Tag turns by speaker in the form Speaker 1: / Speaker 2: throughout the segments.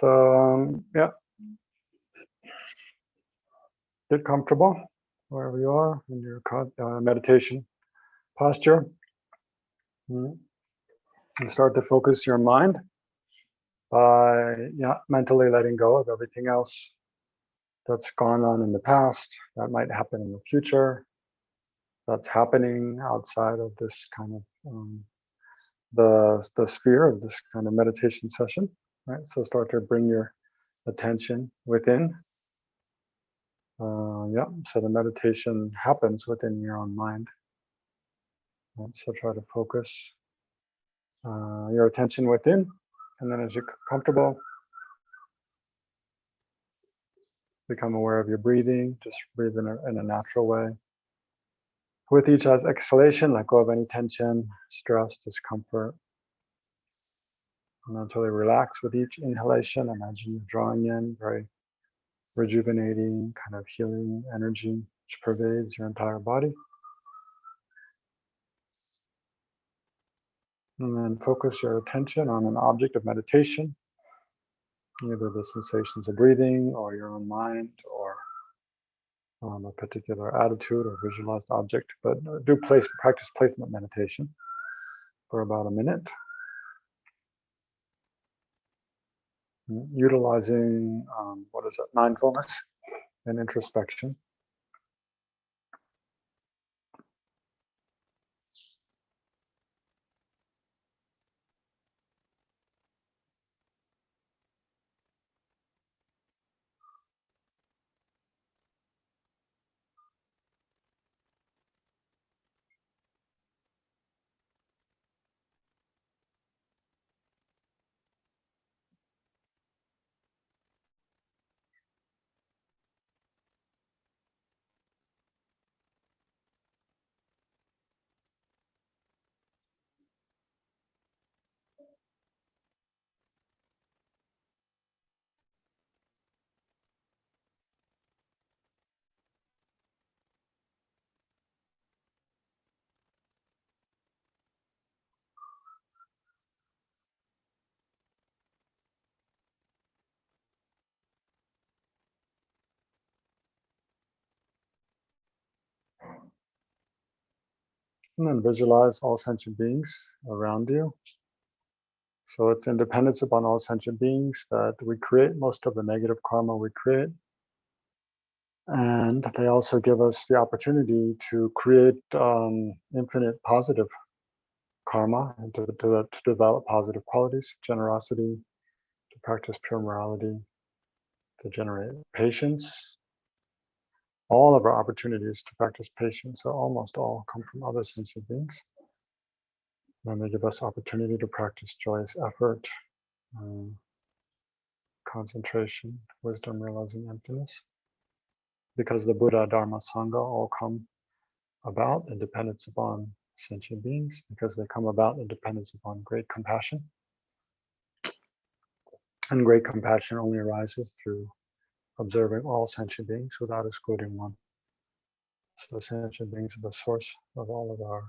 Speaker 1: So yeah, get comfortable wherever you are in your meditation posture, and start to focus your mind by mentally letting go of everything else that's gone on in the past, that might happen in the future, that's happening outside of this kind of the sphere of this kind of meditation session, right? So start to bring your attention within. So the meditation happens within your own mind. Right? So try to focus your attention within, and then as you're comfortable, become aware of your breathing. Just breathe in a natural way. With each exhalation, let go of any tension, stress, discomfort. And mentally relax with each inhalation. Imagine you're drawing in very rejuvenating, kind of healing energy which pervades your entire body. And then focus your attention on an object of meditation, either the sensations of breathing or your own mind or a particular attitude or visualized object. But practice placement meditation for about a minute. Utilizing, mindfulness and introspection. And then visualize all sentient beings around you. So it's in dependence upon all sentient beings that we create most of the negative karma we create. And they also give us the opportunity to create infinite positive karma and to develop positive qualities, generosity, to practice pure morality, to generate patience. All of our opportunities to practice patience, or almost all, come from other sentient beings. And they give us opportunity to practice joyous effort, concentration, wisdom, realizing emptiness. Because the Buddha, Dharma, Sangha all come about in dependence upon sentient beings, because they come about in dependence upon great compassion. And great compassion only arises through observing all sentient beings without excluding one. So sentient beings are the source of all of our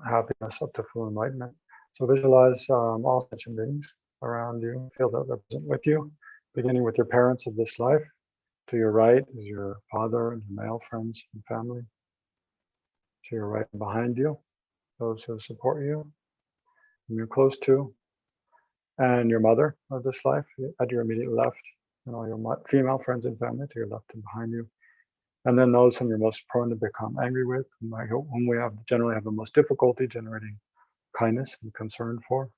Speaker 1: happiness up to full enlightenment. So visualize all sentient beings around you. Feel that they're present with you, beginning with your parents of this life. To your right is your father and your male friends and family. To your right and behind you, those who support you, whom you're close to, and your mother of this life at your immediate left, and all your female friends and family to your left and behind you. And then those whom you're most prone to become angry with, whom we generally have the most difficulty generating kindness and concern for.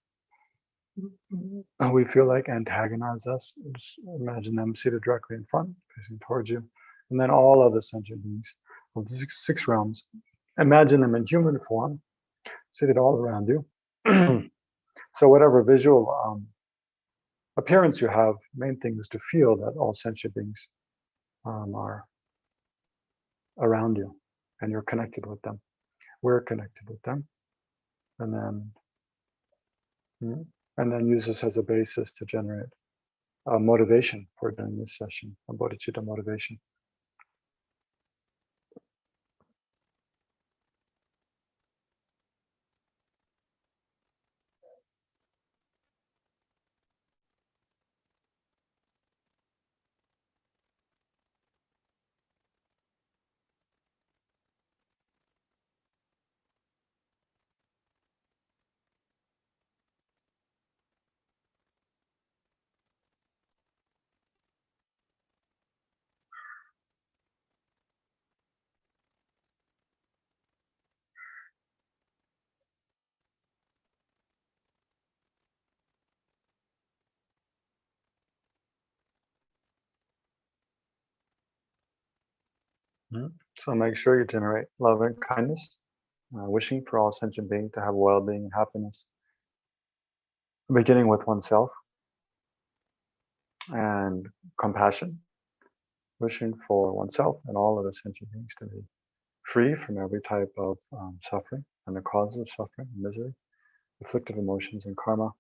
Speaker 1: We feel like antagonize us. Just imagine them seated directly in front, facing towards you. And then all other sentient beings of the six realms. Imagine them in human form, seated all around you. So whatever visual appearance you have, main thing is to feel that all sentient beings are around you and you're connected with them. We're connected with them. And then use this as a basis to generate a motivation for doing this session, a bodhicitta motivation. So make sure you generate love and kindness, wishing for all sentient beings to have well-being and happiness, beginning with oneself, and compassion, wishing for oneself and all of the sentient beings to be free from every type of suffering and the causes of suffering and misery, afflictive emotions and karma.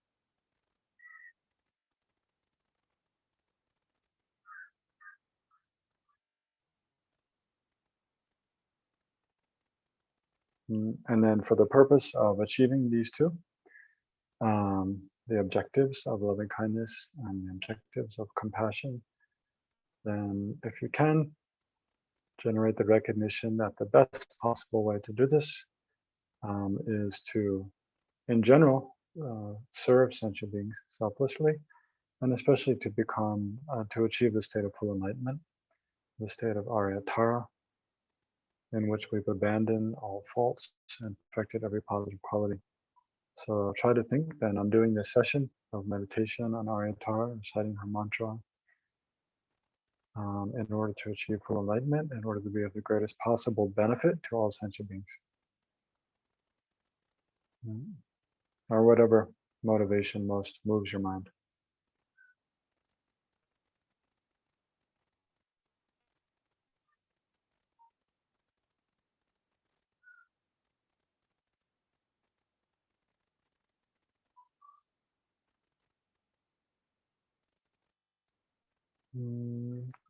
Speaker 1: And then for the purpose of achieving these two, the objectives of loving kindness and the objectives of compassion, then if you can, generate the recognition that the best possible way to do this is to, in general, serve sentient beings selflessly, and especially to become, to achieve the state of full enlightenment, the state of Aryatara, in which we've abandoned all faults and perfected every positive quality. So try to think then I'm doing this session of meditation on Aryatara, reciting her mantra, in order to achieve full enlightenment, in order to be of the greatest possible benefit to all sentient beings. Or whatever motivation most moves your mind.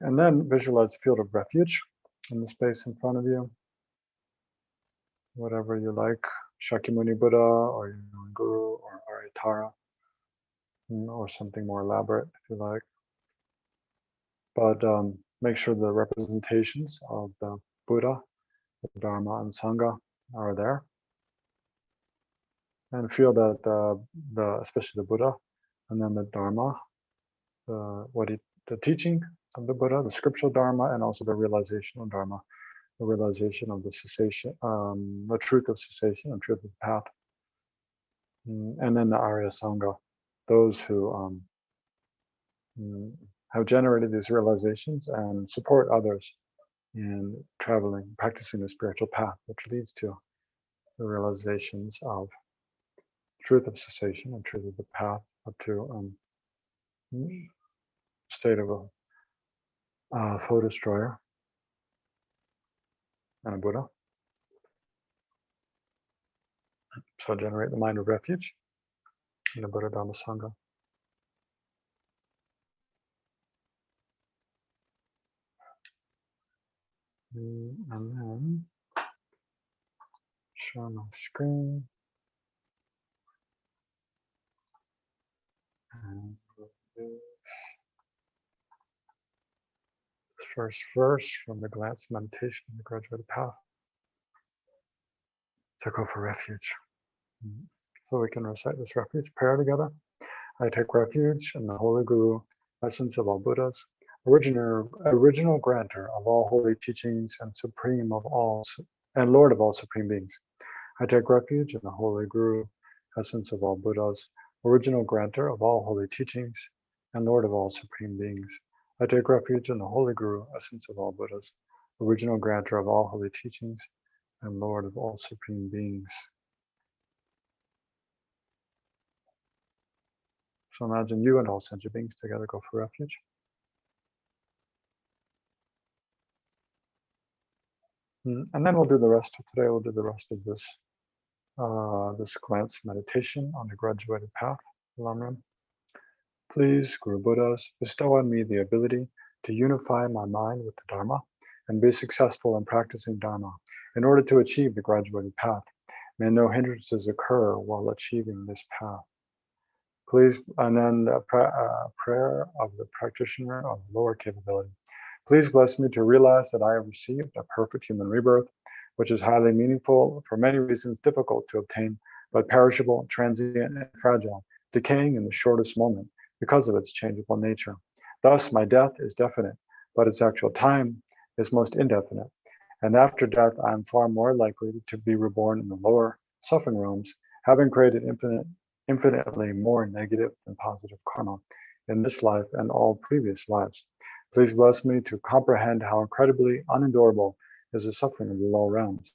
Speaker 1: And then visualize the field of refuge in the space in front of you. Whatever you like, Shakyamuni Buddha or your own Guru or Aryatara, or something more elaborate if you like. But make sure the representations of the Buddha, the Dharma, and Sangha are there. And feel that especially the Buddha, and then the Dharma, the teaching of the Buddha, the scriptural Dharma, and also the realizational Dharma, the realization of the cessation, the truth of cessation and truth of the path. And then the Arya Sangha, those who have generated these realizations and support others in traveling, practicing the spiritual path, which leads to the realizations of truth of cessation and truth of the path up to state of a foe destroyer and a Buddha. So generate the mind of refuge in the Buddha Dharma Sangha. And then share my screen. And this first verse from the Glance Meditation, the Graduated Path, to go for refuge. So we can recite this refuge prayer together. I take refuge in the Holy Guru, essence of all Buddhas, original grantor of all holy teachings and supreme of all, and Lord of all supreme beings. I take refuge in the Holy Guru, essence of all Buddhas, original grantor of all holy teachings, and Lord of all supreme beings. I take refuge in the Holy Guru, essence of all Buddhas, original grantor of all holy teachings, and Lord of all supreme beings. So imagine you and all sentient beings together go for refuge. And then we'll do the rest of today. We'll do the rest of this this glance meditation on the graduated path, Lamrim. Please, Guru Buddhas, bestow on me the ability to unify my mind with the Dharma and be successful in practicing Dharma in order to achieve the graduated path. May no hindrances occur while achieving this path. Please, and then the prayer of the practitioner of lower capability. Please bless me to realize that I have received a perfect human rebirth, which is highly meaningful, for many reasons difficult to obtain, but perishable, transient, and fragile, decaying in the shortest moment because of its changeable nature. Thus, my death is definite, but its actual time is most indefinite. And after death, I am far more likely to be reborn in the lower suffering realms, having created infinitely more negative than positive karma in this life and all previous lives. Please bless me to comprehend how incredibly unendurable is the suffering of the lower realms,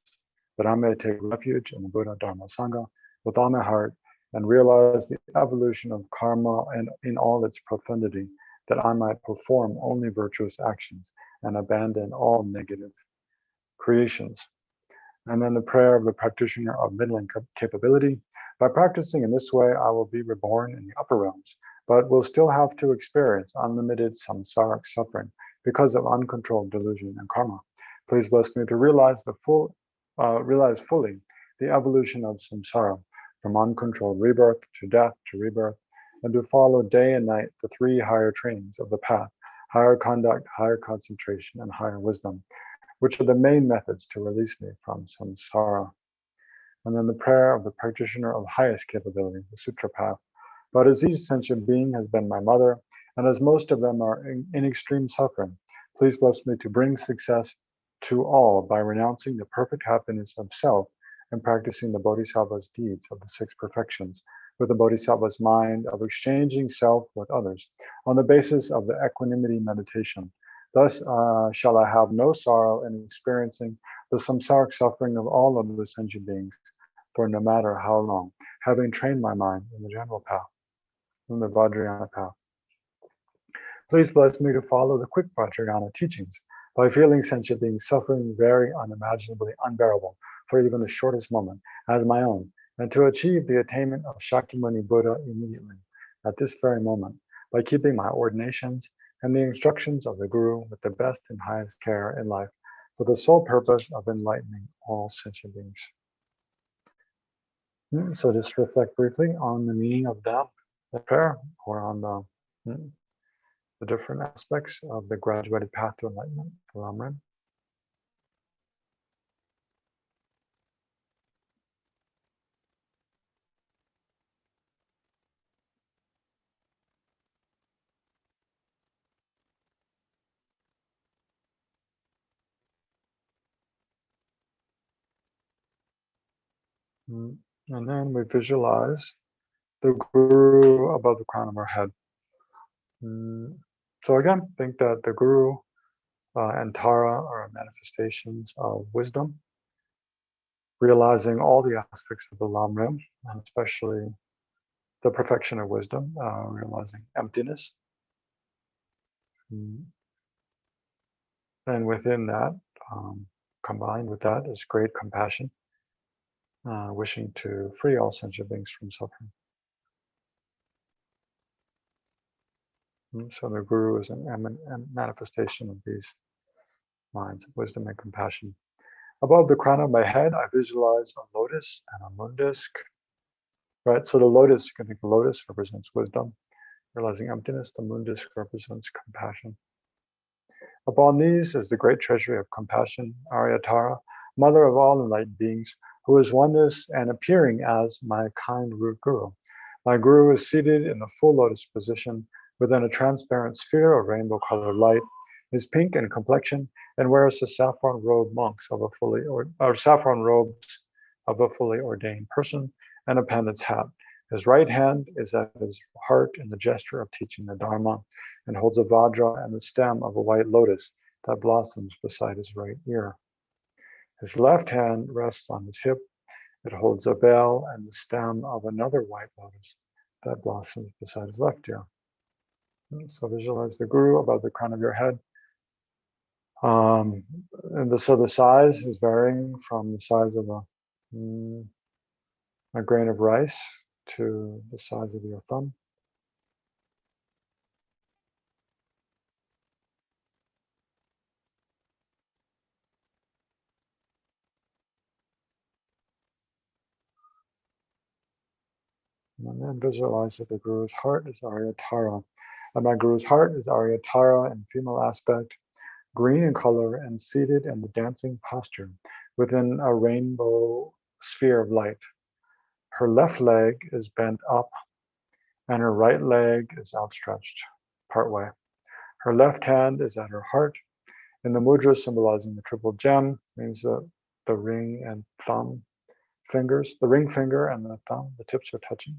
Speaker 1: that I may take refuge in the Buddha Dharma Sangha with all my heart and realize the evolution of karma and in all its profundity, that I might perform only virtuous actions and abandon all negative creations. And then the prayer of the practitioner of middling capability. By practicing in this way, I will be reborn in the upper realms, but will still have to experience unlimited samsaric suffering because of uncontrolled delusion and karma. Please bless me to realize fully the evolution of samsara, from uncontrolled rebirth to death to rebirth, and to follow day and night the three higher trainings of the path: higher conduct, higher concentration, and higher wisdom, which are the main methods to release me from samsara. And then the prayer of the practitioner of highest capability, the sutra path. But as each sentient being has been my mother, and as most of them are in extreme suffering, please bless me to bring success to all by renouncing the perfect happiness of self and practicing the Bodhisattva's deeds of the six perfections, with the Bodhisattva's mind of exchanging self with others on the basis of the equanimity meditation. Thus shall I have no sorrow in experiencing the samsaric suffering of all of the sentient beings, for no matter how long, having trained my mind in the general path, in the Vajrayana path. Please bless me to follow the quick Vajrayana teachings by feeling sentient beings suffering very unimaginably unbearable for even the shortest moment as my own, and to achieve the attainment of Shakyamuni Buddha immediately, at this very moment, by keeping my ordinations and the instructions of the Guru with the best and highest care in life, for the sole purpose of enlightening all sentient beings. So just reflect briefly on the meaning of that prayer, or on the different aspects of the graduated path to enlightenment, the Lama. And then we visualize the Guru above the crown of our head. So again, think that the Guru and Tara are manifestations of wisdom, realizing all the aspects of the Lam Rim, and especially the perfection of wisdom, realizing emptiness. And within that, combined with that, is great compassion, wishing to free all sentient beings from suffering. So the Guru is an manifestation of these minds of wisdom and compassion. Above the crown of my head, I visualize a lotus and a moon disk. Right, so the lotus, you can think the lotus represents wisdom, realizing emptiness. The moon disk represents compassion. Upon these is the great treasury of compassion, Aryatara, mother of all enlightened beings, who is oneness and appearing as my kind root Guru. My Guru is seated in the full lotus position within a transparent sphere of rainbow-colored light, is pink in complexion, and wears the saffron robed monks of a saffron robes of a fully ordained person, and a pendant's hat. His right hand is at his heart in the gesture of teaching the Dharma, and holds a vajra and the stem of a white lotus that blossoms beside his right ear. His left hand rests on his hip. It holds a bell and the stem of another white lotus that blossoms beside his left ear. So visualize the Guru above the crown of your head. So the size is varying from the size of a grain of rice to the size of your thumb. And then visualize that the Guru's heart is Aryatara. And my Guru's heart is Aryatara in female aspect, green in color, and seated in the dancing posture within a rainbow sphere of light. Her left leg is bent up, and her right leg is outstretched partway. Her left hand is at her heart, in the mudra symbolizing the triple gem, means the ring and thumb fingers, the ring finger and the thumb, the tips are touching.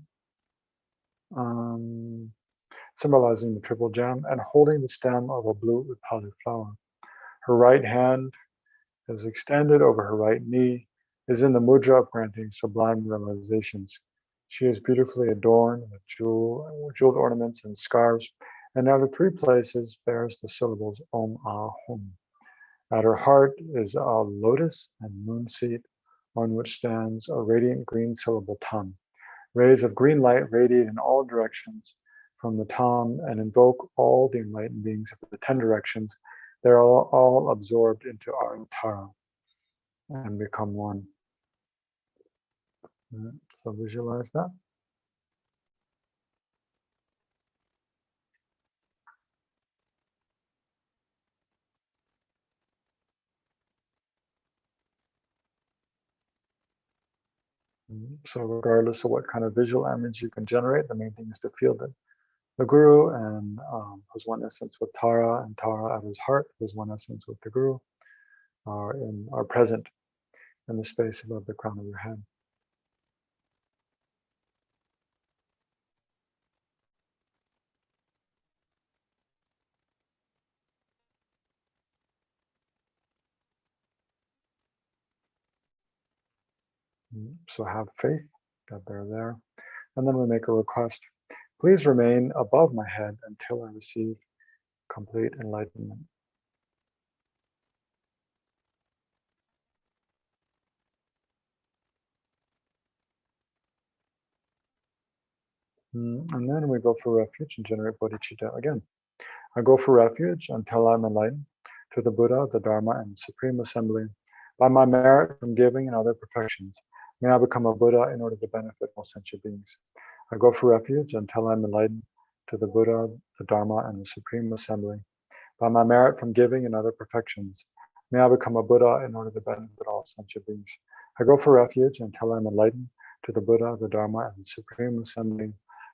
Speaker 1: Symbolizing the triple gem, and holding the stem of a blue Upali flower. Her right hand is extended over her right knee, is in the mudra of granting sublime realizations. She is beautifully adorned with jeweled ornaments and scarves, and out of 3 places bears the syllables Om Ah Hum. At her heart is a lotus and moon seat on which stands a radiant green syllable Tam. Rays of green light radiate in all directions from the Tam and invoke all the enlightened beings of the 10 directions. They're all absorbed into our Tara and become one. So visualize that. So regardless of what kind of visual image you can generate, the main thing is to feel that the Guru and who's one essence with Tara, and Tara at his heart, who's one essence with the Guru, are present in the space above the crown of your head. So have faith that they're there. And then we make a request. Please remain above my head until I receive complete enlightenment. And then we go for refuge and generate bodhicitta again. I go for refuge until I'm enlightened to the Buddha, the Dharma, and the Supreme Assembly. By my merit from giving and other perfections, may I become a Buddha in order to benefit all sentient beings. I go for refuge until I'm enlightened to the Buddha, the Dharma, and the Supreme Assembly. By my merit from giving and other perfections, may I become a Buddha in order to benefit all sentient beings. I go for refuge until I'm enlightened to the Buddha, the Dharma, and the Supreme Assembly.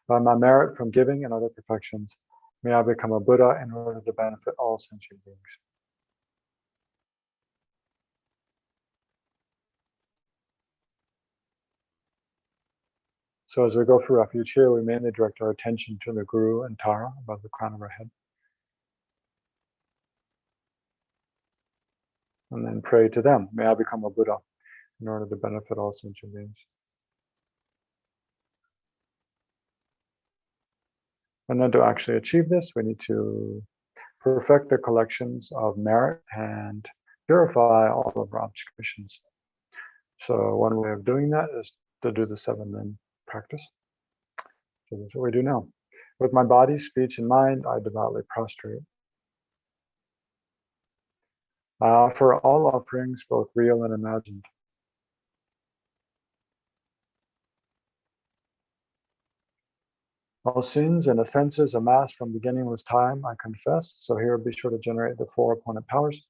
Speaker 1: By my merit from giving and other perfections, may I become a Buddha in order to benefit all sentient beings. So as we go for refuge here, we mainly direct our attention to the Guru and Tara above the crown of our head. And then pray to them, may I become a Buddha in order to benefit all sentient beings. And then to actually achieve this, we need to perfect the collections of merit and purify all of our obscurations. So one way of doing that is to do the 7 limb practice. So that's what we do now. With my body, speech, and mind, I devoutly prostrate. I offer all offerings, both real and imagined. All sins and offenses amassed from beginningless time, I confess. So here, be sure to generate the 4 opponent powers.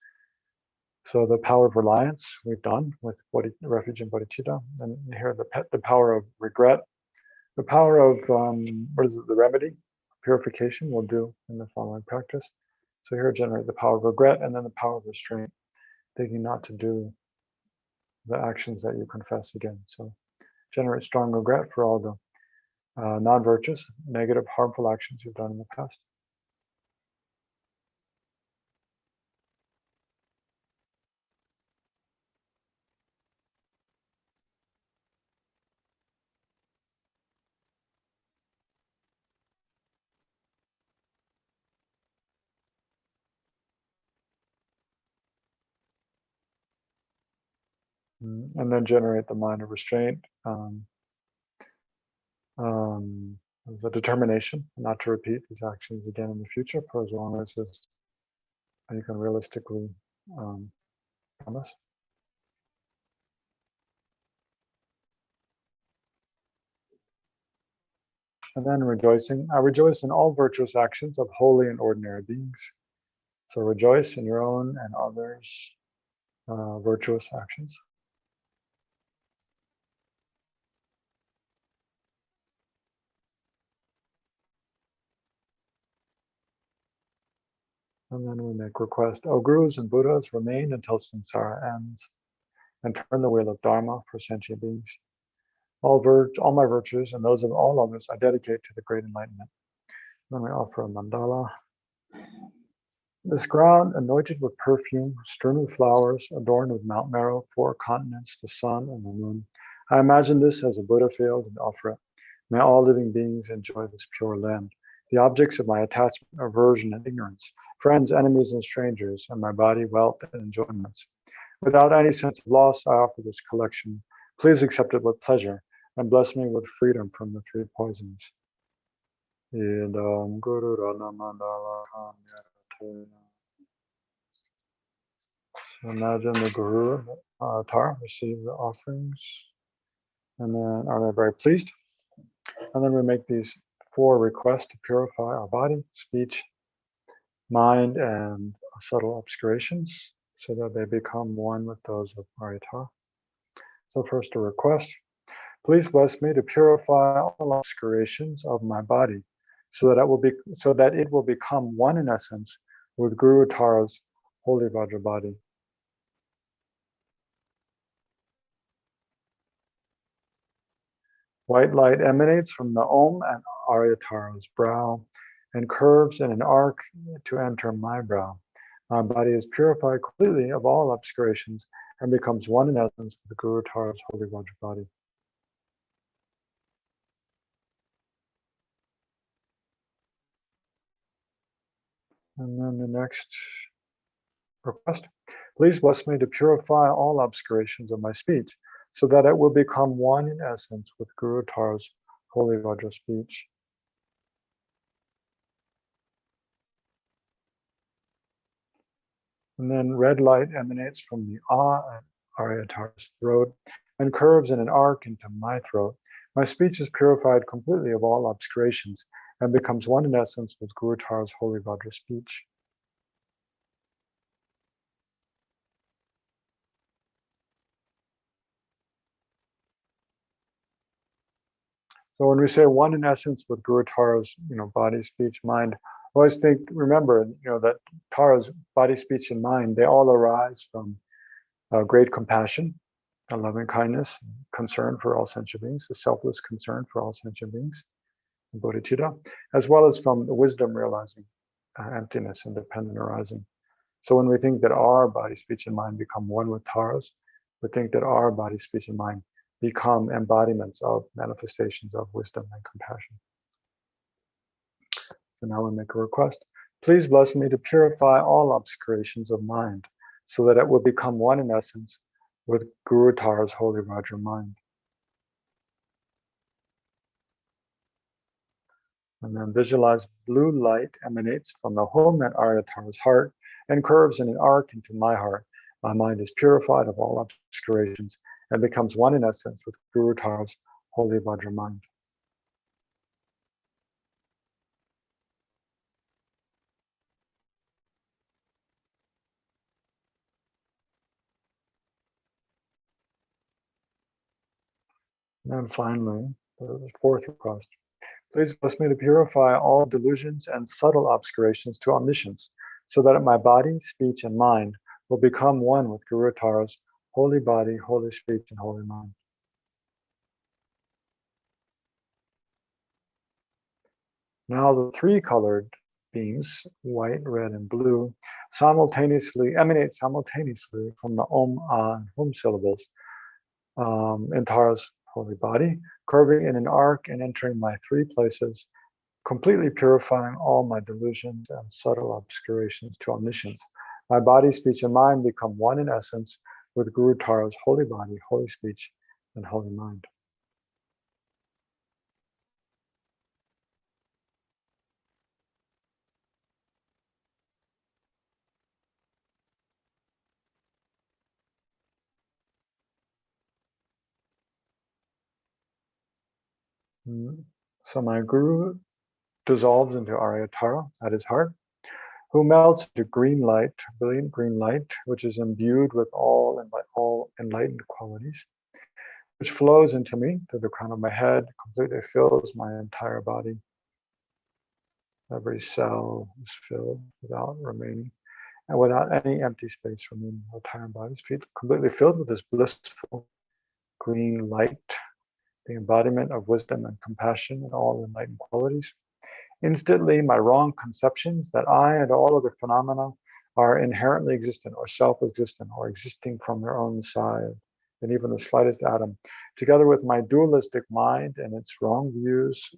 Speaker 1: So the power of reliance, we've done with refuge and bodhicitta. And here, the power of regret. The power of, the remedy? Purification, we'll do in the following practice. So here, generate the power of regret, and then the power of restraint, thinking not to do the actions that you confess again. So generate strong regret for all the non-virtuous, negative, harmful actions you've done in the past. And then generate the mind of restraint, the determination not to repeat these actions again in the future for as long as you can realistically promise. And then rejoicing. I rejoice in all virtuous actions of holy and ordinary beings. So rejoice in your own and others' virtuous actions. And then we make request, O Gurus and Buddhas, remain until samsara ends, and turn the wheel of Dharma for sentient beings. All my virtues and those of all others I dedicate to the great enlightenment. Then we offer a mandala. This ground, anointed with perfume, strewn with flowers, adorned with Mount Meru, 4 continents, the sun, and the moon. I imagine this as a Buddha field and offer it. May all living beings enjoy this pure land. The objects of my attachment, aversion, and ignorance, friends, enemies, and strangers, and my body, wealth, and enjoyments. Without any sense of loss, I offer this collection. Please accept it with pleasure and bless me with freedom from the 3 poisons. Idam Guru Rana Mandala Kamyate. Imagine the Guru Tar receive the offerings, and then are they very pleased? And then we make these 4 requests to purify our body, speech, mind, and subtle obscurations, so that they become one with those of Ariyatar. So first a request. Please bless me to purify all obscurations of my body, so that it will become one in essence with Guru Tara's holy Vajra body. White light emanates from the Om and Aryatara's brow and curves in an arc to enter my brow. My body is purified completely of all obscurations and becomes one in essence with Guru Tara's holy Vajra body. And then the next request. Please bless me to purify all obscurations of my speech, so that it will become one in essence with Guru Tara's holy Vajra speech. And then red light emanates from the and Aryatara's throat and curves in an arc into my throat. My speech is purified completely of all obscurations and becomes one in essence with Guru Tara's holy Vajra speech. So when we say one in essence with Guru Tara's, body, speech, mind, always remember, that Tara's body, speech, and mind, they all arise from great compassion, a loving kindness, concern for all sentient beings, a selfless concern for all sentient beings, bodhicitta, as well as from the wisdom realizing emptiness and dependent arising. So when we think that our body, speech, and mind become one with Tara's, we think that our body, speech, and mind become embodiments of manifestations of wisdom and compassion. So now we make a request. Please bless me to purify all obscurations of mind, so that it will become one in essence with Guru Tara's holy Vajra mind. And then visualize blue light emanates from the home at Aryatara's heart and curves in an arc into my heart. My mind is purified of all obscurations and becomes one in essence with Guru Tara's holy Vajra mind. And then finally, the 4th request. Please bless me to purify all delusions and subtle obscurations to omniscience, so that my body, speech, and mind will become one with Guru Tara's holy body, holy speech, and holy mind. Now the 3 colored beams, white, red, and blue, emanate simultaneously from the Om, and Hum syllables in Tara's holy body, curving in an arc and entering my 3 places, completely purifying all my delusions and subtle obscurations to omniscience. My body, speech, and mind become one in essence with Guru Tara's holy body, holy speech, and holy mind. So my Guru dissolves into Aryatara at his heart, who melts into green light, brilliant green light, which is imbued with all enlightened qualities, which flows into me through the crown of my head, completely fills my entire body. Every cell is filled without remaining, and without any empty space remaining. The entire body is completely filled with this blissful green light, the embodiment of wisdom and compassion and all enlightened qualities. Instantly, my wrong conceptions that I and all other phenomena are inherently existent or self-existent or existing from their own side, and even the slightest atom, together with my dualistic mind and its wrong views,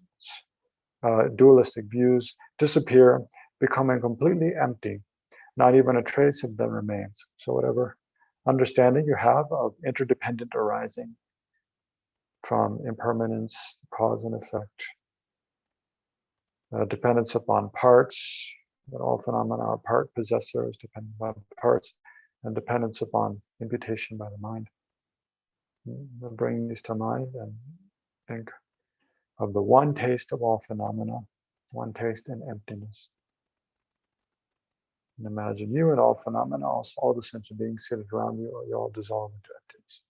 Speaker 1: dualistic views, disappear, becoming completely empty. Not even a trace of them remains. So whatever understanding you have of interdependent arising from impermanence, cause and effect, dependence upon parts, that all phenomena are part possessors, dependent upon parts, and dependence upon imputation by the mind. Bring these to mind and think of the one taste of all phenomena, one taste in emptiness. And imagine you and all phenomena, all the sentient beings seated around you, you all dissolve into emptiness.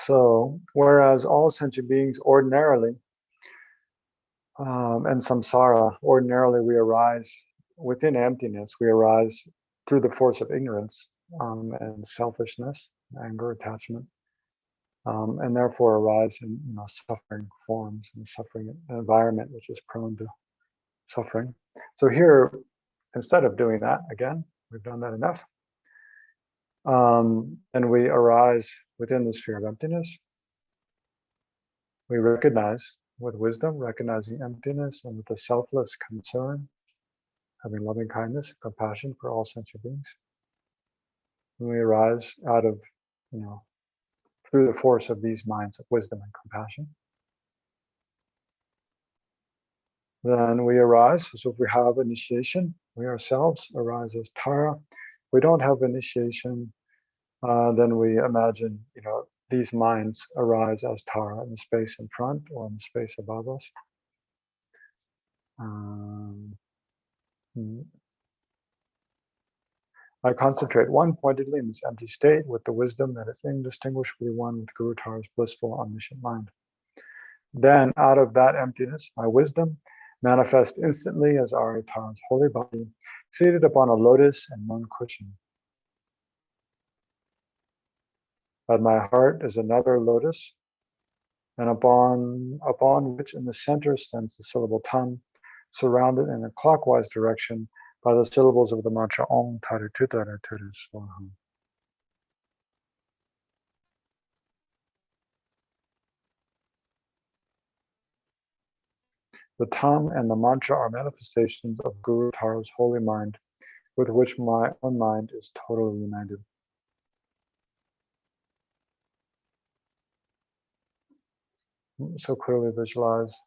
Speaker 1: So, whereas all sentient beings ordinarily, and samsara, ordinarily we arise within emptiness, we arise through the force of ignorance and selfishness, anger, attachment, and therefore arise in suffering forms and suffering environment which is prone to suffering. So here, instead of doing that again, we've done that enough, and we arise within the sphere of emptiness. We recognize with wisdom, recognizing emptiness, and with a selfless concern, having loving kindness and compassion for all sentient beings. And we arise out of, through the force of these minds of wisdom and compassion. Then we arise, so if we have initiation, we ourselves arise as Tara. If we don't have initiation, then we imagine, these minds arise as Tara in the space in front or in the space above us. I concentrate one-pointedly in this empty state with the wisdom that is indistinguishably one with Guru Tara's blissful, omniscient mind. Then, out of that emptiness, my wisdom manifests instantly as Arya Tara's holy body, seated upon a lotus and one cushion. At my heart is another lotus, and upon which in the center stands the syllable Tam, surrounded in a clockwise direction by the syllables of the mantra Om Tare Tutare Ture Swaha. The Tam and the mantra are manifestations of Guru Tara's holy mind, with which my own mind is totally united. So clearly visualize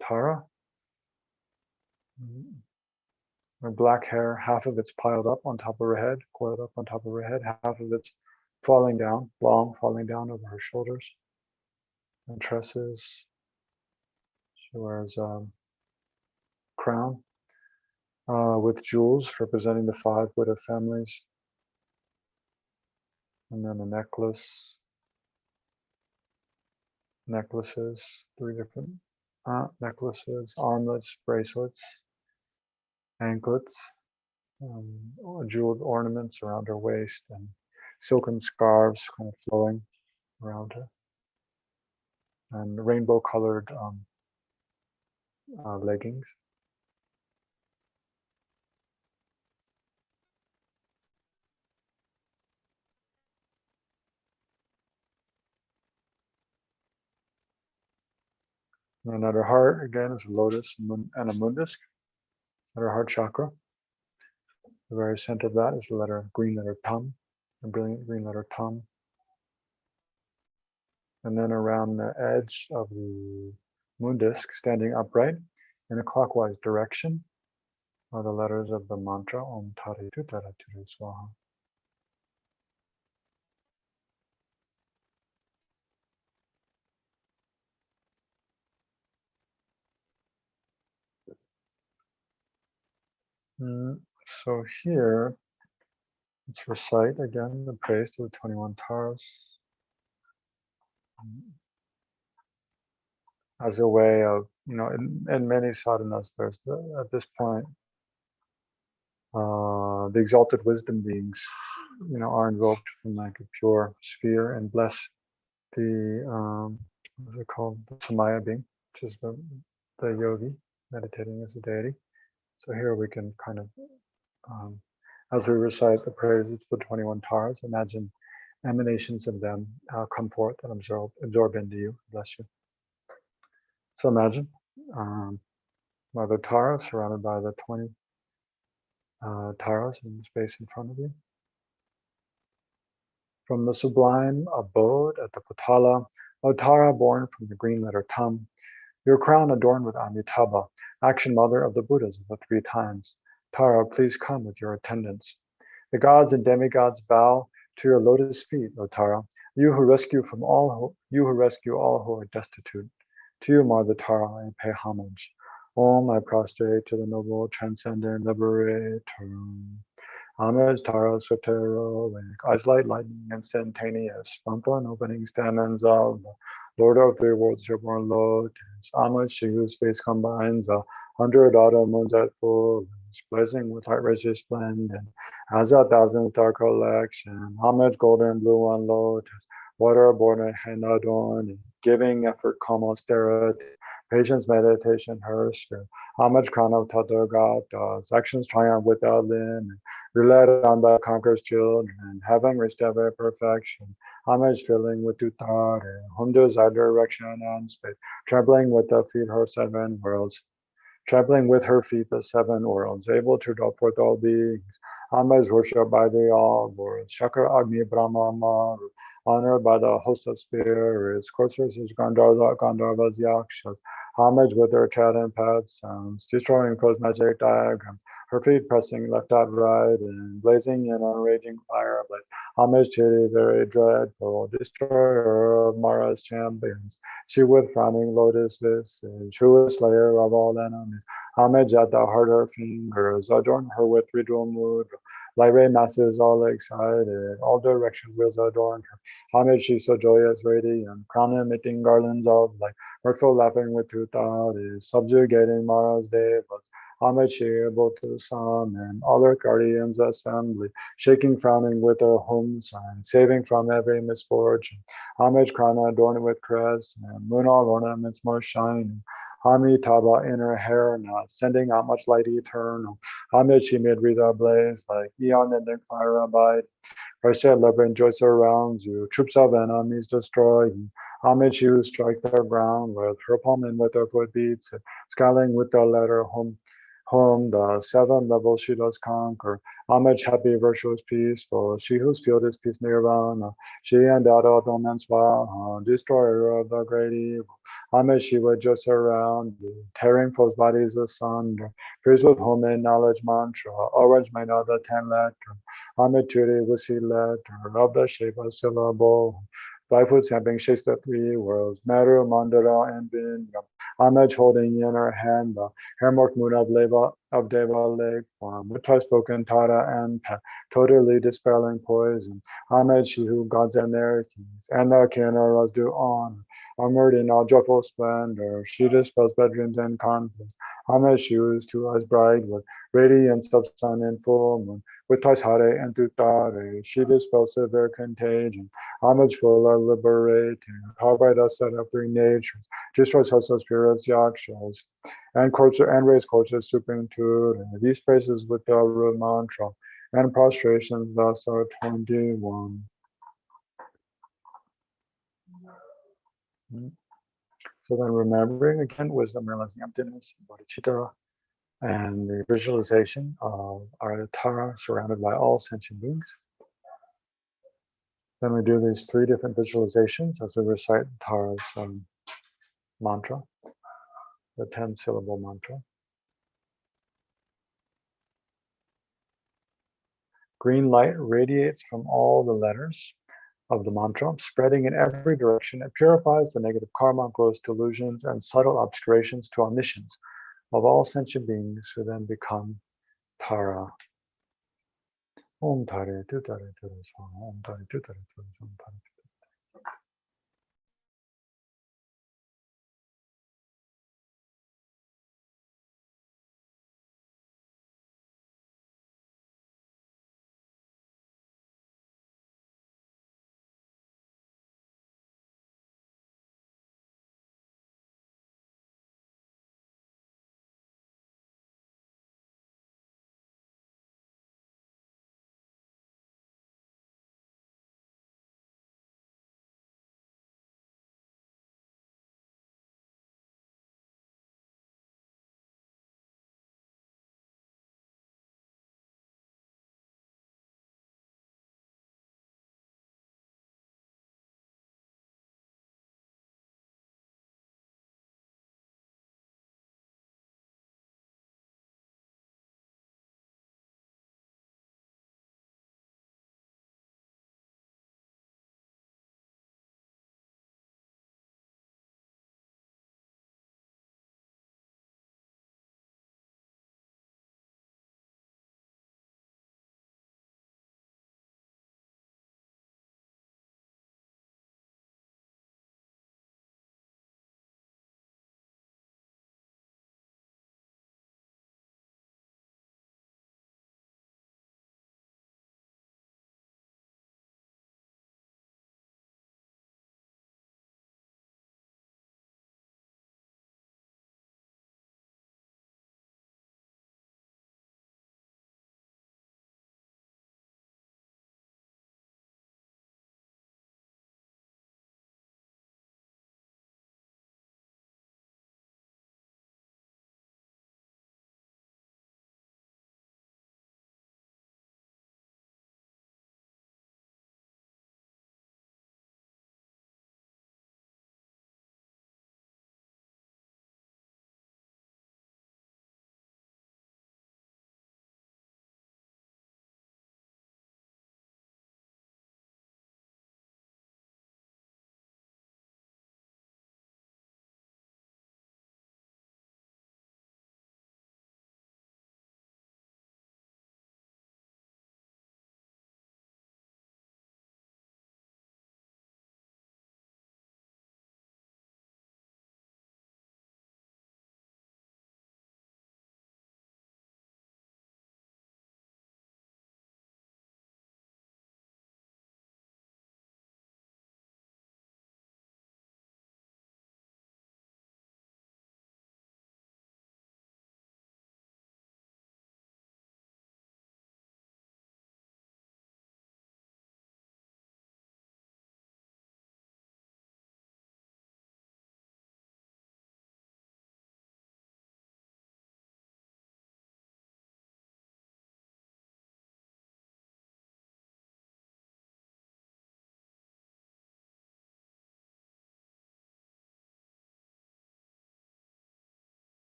Speaker 1: Tara. Her black hair, half of it's piled up on top of her head, coiled up on top of her head, half of it's falling down, long, falling down over her shoulders and tresses. She wears a crown with jewels representing the 5 Buddha families, and then a necklaces, 3 different necklaces, armlets, bracelets, anklets, jeweled ornaments around her waist, and silken scarves kind of flowing around her, and rainbow-colored leggings. And at her heart, again, is a lotus and a moondisk at her heart chakra. The very center of that is the green letter Tam, a brilliant green letter Tam. And then around the edge of the moondisk, standing upright in a clockwise direction, are the letters of the mantra Om Tare Tutare Ture Swaha. So here, let's recite again the praise to the 21 Taras. as a way of, in many sadhanas, there's at this point, the exalted wisdom beings, are invoked from like a pure sphere and bless the, what's it called, the Samaya being, which is the yogi meditating as a deity. So here we can kind of, as we recite the praises to the 21 Taras, imagine emanations of them come forth and absorb into you. Bless you. So imagine Mother Tara surrounded by the 20 Taras in the space in front of you. From the sublime abode at the Patala, O Tara born from the green letter Tam, your crown adorned with Amitabha, action mother of the Buddhas of the 3 times. Tara, please come with your attendants. The gods and demigods bow to your lotus feet, O Tara, you who rescue all who are destitute. To you, Mother Tara, I pay homage. Om, I prostrate to the noble, transcendent liberator. Homage, Tara, Sotero, eyes light, lightning, instantaneous, spontan opening stamens of the Lord of 3 worlds, your born lotus. Homage, she whose face combines 100 autumn moons at full, blazing with light rays resplendent, as 1,000 star collection. Homage, golden blue on lotus, water born and hand adorned, giving effort, calm austerity, patience, meditation, her spirit. Homage, crown of Tathagatas, actions triumph without limit. You're led on by conquerors' children, having reached every perfection. Homage filling with Tuttare, whom desire direction and space, traveling with the feet her 7 worlds. Traveling with her feet the 7 worlds, able to draw forth all beings. Homage worshipped by the all worlds. Shakra Agni Brahma Maru, honored by the host of spirits. Coursers, Gandharvas, Yakshas. Homage with their chat and path sounds, destroying foes' magic diagram. Her feet pressing left out right and blazing in a raging fireplace. Homage to the very dreadful destroyer of Mara's champions. She with frowning lotus visage, who is slayer of all enemies. Homage at the heart her fingers, adorn her with 3 dual mudra. Light ray masses all excited, all directions wheels adorn her. Homage she so joyous, radiant, crown emitting garlands of light. Mirthful laughing with 2 thoughts, subjugating Mara's devas. Homage she able to summon all her guardians assembly, shaking, frowning with her home sign, saving from every misfortune. Homage crown adorned with crest, and moon all ornaments more shining. Amitabha in her hair knot, sending out much light eternal. Homage she made wreath ablaze, like eon ending fire abide. Christ shall love and joy surrounds you, troops of enemies destroying. Homage you strike the ground with her palm and with her foot beats it, scaling with the letter home the 7 levels she does conquer. Homage, happy, virtuous, peaceful, she whose field is peace nirvana. She endowed all domains swaha, destroyer of the great evil. Homage, she would just surround you, tearing foes' bodies asunder. Praise with home and knowledge mantra, orange made of the 10 letter. Homage to the Wisi letter of the shape of syllable. 5 foot stamping shakes the 3 worlds, matter, mandara, and binga. Homage holding in her hand the hair-marked moon of Deva Lake form, with twice spoken Tara and Pet, totally dispelling poison. Homage, she who gods and their kings, and the Kianaras do honor. Armored in all joyful splendor, she dispels bedrooms and conflicts. Homage, she whose 2 eyes bright with radiance of sun and full moon, with twice Hare and Tutare, she dispels severe contagion. Homage full of liberating, powered by the set of 3 natures, destroys hosts of spirits, yakshas, and raise cultures supreme to these praises with the root mantra, and prostrations thus are 21. So then remembering again wisdom, realizing emptiness, bodhicitta, and the visualization of our Tara surrounded by all sentient beings. Then we do these 3 different visualizations as we recite Tara's mantra, the 10-syllable mantra. Green light radiates from all the letters of the mantra, spreading in every direction. It purifies the negative karma, gross delusions, and subtle obscurations to omniscience of all sentient beings who then become Tara. Om Tare Tu Tare Tu Tare Om Tare Tu Tare Tu Tare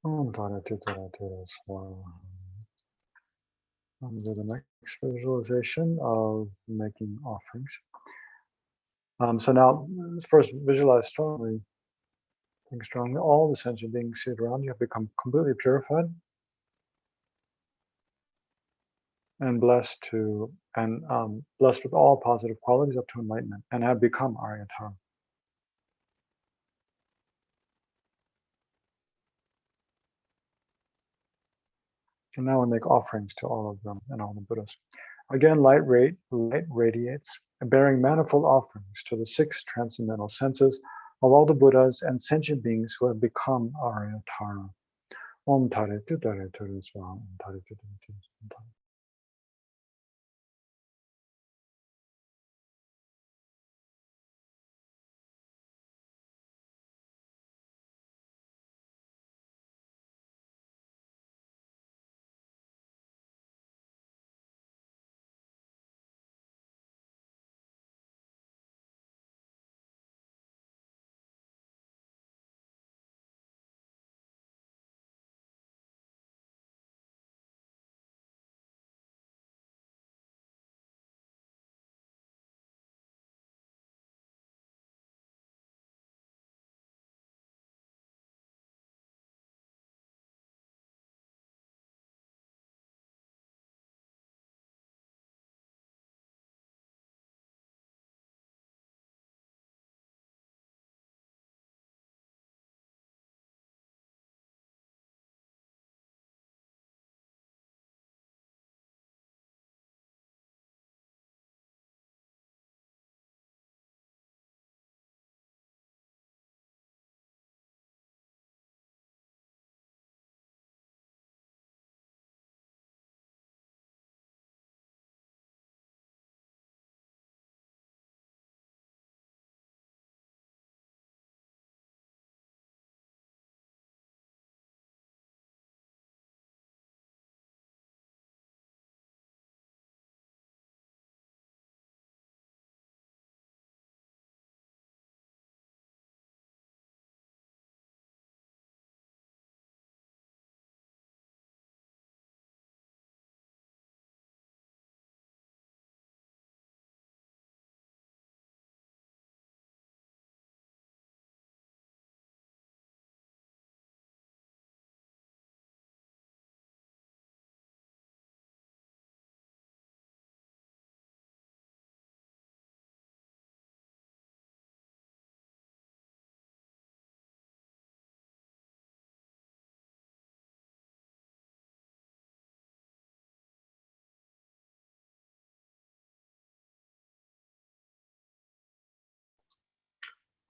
Speaker 1: Do the next visualization of making offerings. So now, first visualize strongly, think strongly, all the sentient beings seated around you have become completely purified and blessed blessed with all positive qualities up to enlightenment and have become Aryatara. And now we make offerings to all of them and all the Buddhas. Again, light radiates, bearing manifold offerings to the six transcendental senses of all the Buddhas and sentient beings who have become Aryatara. Om Tare Tu Tare Tu Swaha. Om Tare Tu Tare Tu Swaha.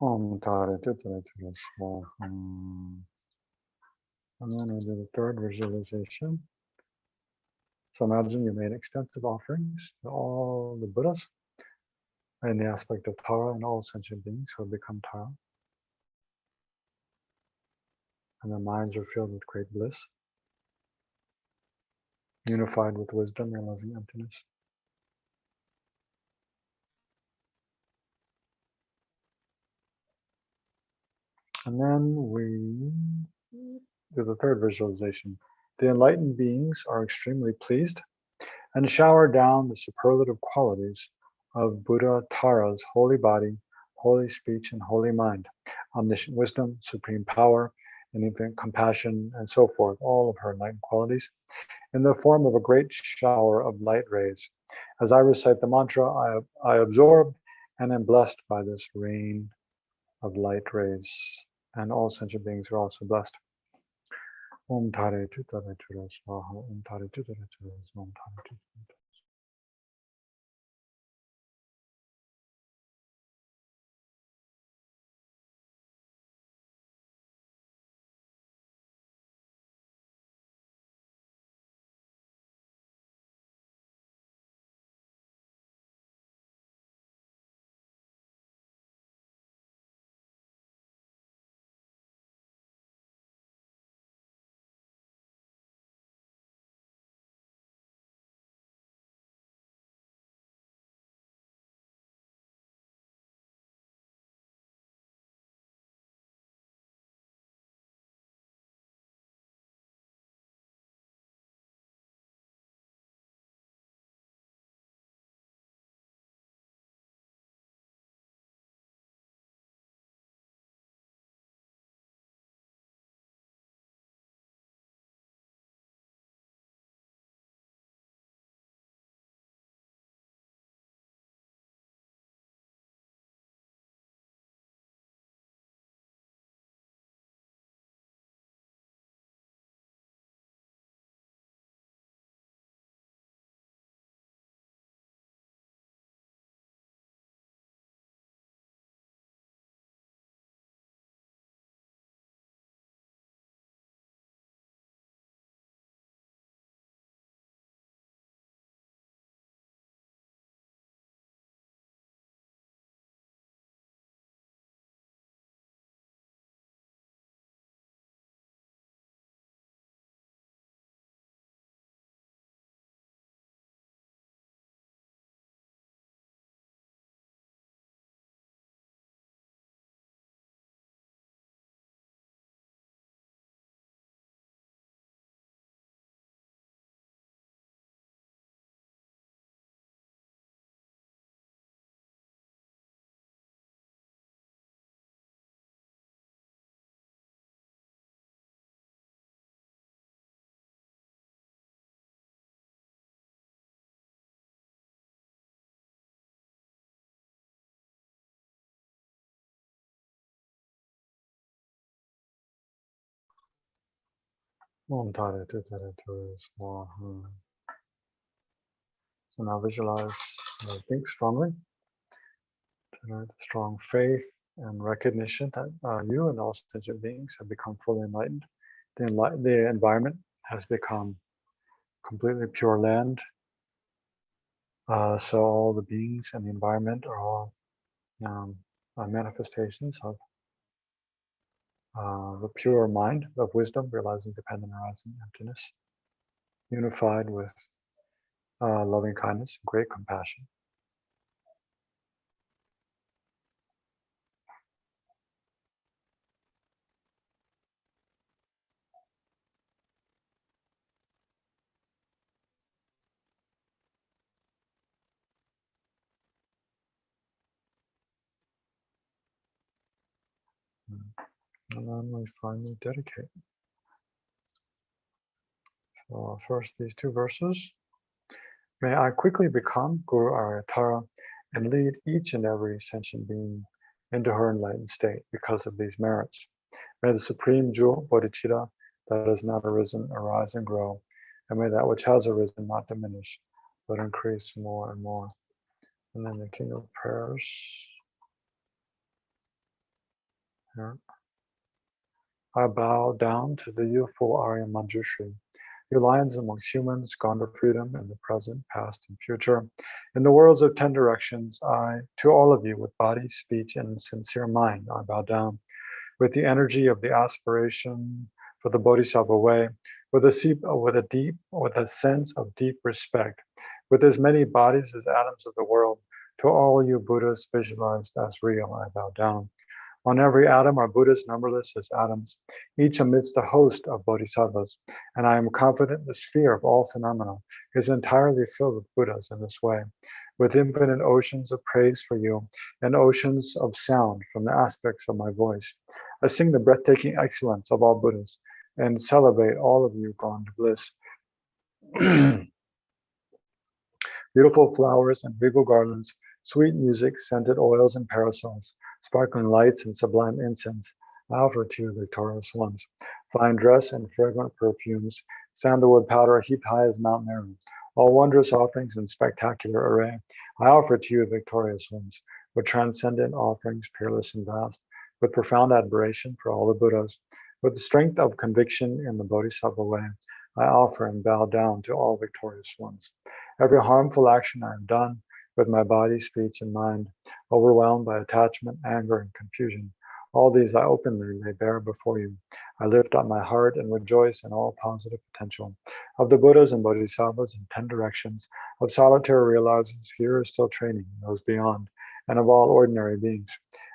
Speaker 1: Om Tare Tu Tare Tu Swaha. And then we do the third visualization. So imagine you made extensive offerings to all the Buddhas in the aspect of Tara and all sentient beings who have become Tara. And their minds are filled with great bliss, unified with wisdom, realizing emptiness. And then we do the third visualization. The enlightened beings are extremely pleased and shower down the superlative qualities of Buddha Tara's holy body, holy speech, and holy mind, omniscient wisdom, supreme power, and infinite compassion, and so forth, all of her enlightened qualities, in the form of a great shower of light rays. As I recite the mantra, I absorb and am blessed by this rain of light rays, and all sentient beings are also blessed. Om Tare Tu Tare Tu Swaha. Om Tare Tu Tare Tu Om Tare Tu. So now visualize, think strongly, strong faith and recognition that you and all sentient beings have become fully enlightened. The environment has become completely pure land. So all the beings and the environment are all manifestations of the pure mind of wisdom, realizing dependent arising emptiness, unified with loving kindness and great compassion. And then we finally dedicate. So first, these two verses. May I quickly become Guru Aryatara and lead each and every sentient being into her enlightened state because of these merits. May the supreme jewel, bodhicitta, that has not arisen, arise and grow. And may that which has arisen not diminish, but increase more and more. And then the King of Prayers. Here. I bow down to the youthful Arya Manjushri, you lions amongst humans, gone to freedom in the present, past, and future. In the worlds of 10 directions, to all of you with body, speech, and sincere mind, I bow down. With the energy of the aspiration for the Bodhisattva way, with a sense of deep respect, with as many bodies as atoms of the world, to all you Buddhas visualized as real, I bow down. On every atom are Buddhas numberless as atoms, each amidst a host of bodhisattvas, and I am confident the sphere of all phenomena is entirely filled with Buddhas in this way, with infinite oceans of praise for you and oceans of sound from the aspects of my voice. I sing the breathtaking excellence of all Buddhas and celebrate all of you gone to bliss. Beautiful flowers and regal garlands, sweet music, scented oils and parasols, sparkling lights and sublime incense, I offer to you, victorious ones. Fine dress and fragrant perfumes, sandalwood powder heaped high as Mount Meru, all wondrous offerings in spectacular array, I offer to you, victorious ones, with transcendent offerings, peerless and vast, with profound admiration for all the Buddhas, with the strength of conviction in the Bodhisattva way, I offer and bow down to all victorious ones. Every harmful action I have done with my body, speech, and mind, overwhelmed by attachment, anger, and confusion, all these I openly lay bare before you. I lift up my heart and rejoice in all positive potential of the Buddhas and Bodhisattvas in 10 directions, of solitary realizers here still training, those beyond, and of all ordinary beings.